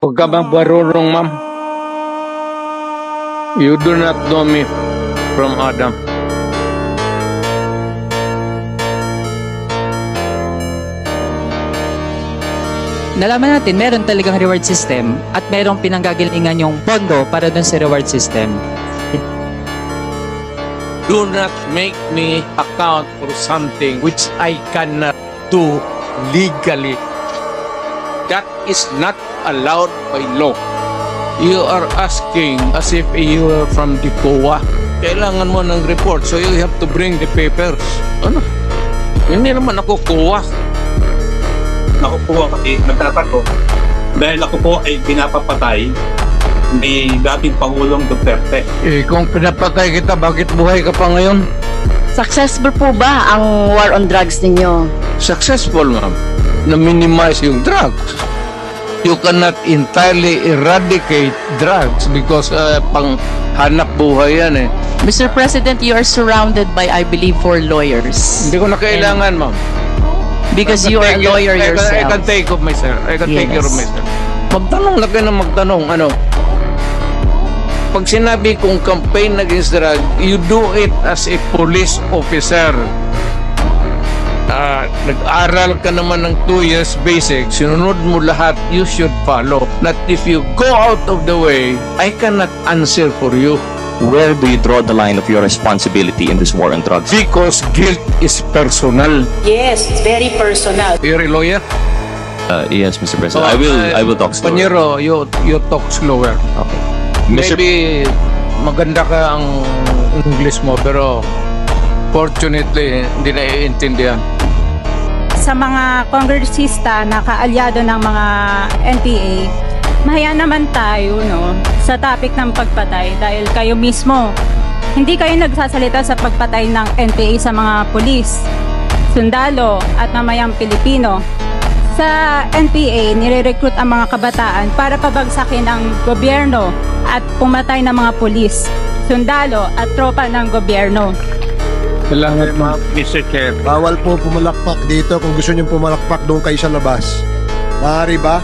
Huwag ka bang barurong, ma'am? You do not know me from Adam. Nalaman natin meron talagang reward system at merong pinanggagalingan yung pondo para dun sa reward system. Do not make me account for something which I cannot do legally. That is not allowed by law. You are asking as if you are from the COA. Kailangan mo ng report, so you have to bring the papers. Ano? Hindi naman ako COA. Ako po kasi nagtatanong dahil ako po ay pinapapatay ni dating Pangulong Duterte. Eh, kung pinapatay kita, bakit buhay ka pa ngayon? Successful po ba ang war on drugs ninyo? Successful, ma'am. Na-minimize yung drugs. You cannot entirely eradicate drugs because pang hanap buhay yan eh. Mr. President, you are surrounded by, I believe, 4 lawyers. Hindi ko na kailangan, ma'am. Because you are a lawyer I yourself. can take of myself. I can take care of Yes. myself. Magtanong na kayo ng magtanong. Ano? Pag sinabi kong campaign against drug, you do it as a police officer. Nag-aral ka naman ng 2 years basic, sinunod mo lahat, you should follow. Not if you go out of the way, I cannot answer for you. Where do you draw the line of your responsibility in this war on drugs? Because guilt is personal. Yes, very personal. You're a lawyer? Yes, Mr. President. I will talk slower. Panyero, you talk slower. Okay. Mr. Maybe maganda ka ang English mo, pero fortunately, hindi naiintindihan. Sa mga kongresista na kaalyado ng mga NPA, mahaya naman tayo sa topic ng pagpatay dahil kayo mismo, hindi kayo nagsasalita sa pagpatay ng NPA sa mga pulis, sundalo at mamayang Pilipino. Sa NPA, nire-recruit ang mga kabataan para pabagsakin ang gobyerno at pumatay ng mga pulis, sundalo at tropa ng gobyerno. Salamat, Mr. Chair. Bawal po pumalakpak dito. Kung gusto niyo pumalakpak, doon kayo sa labas. Maaari ba?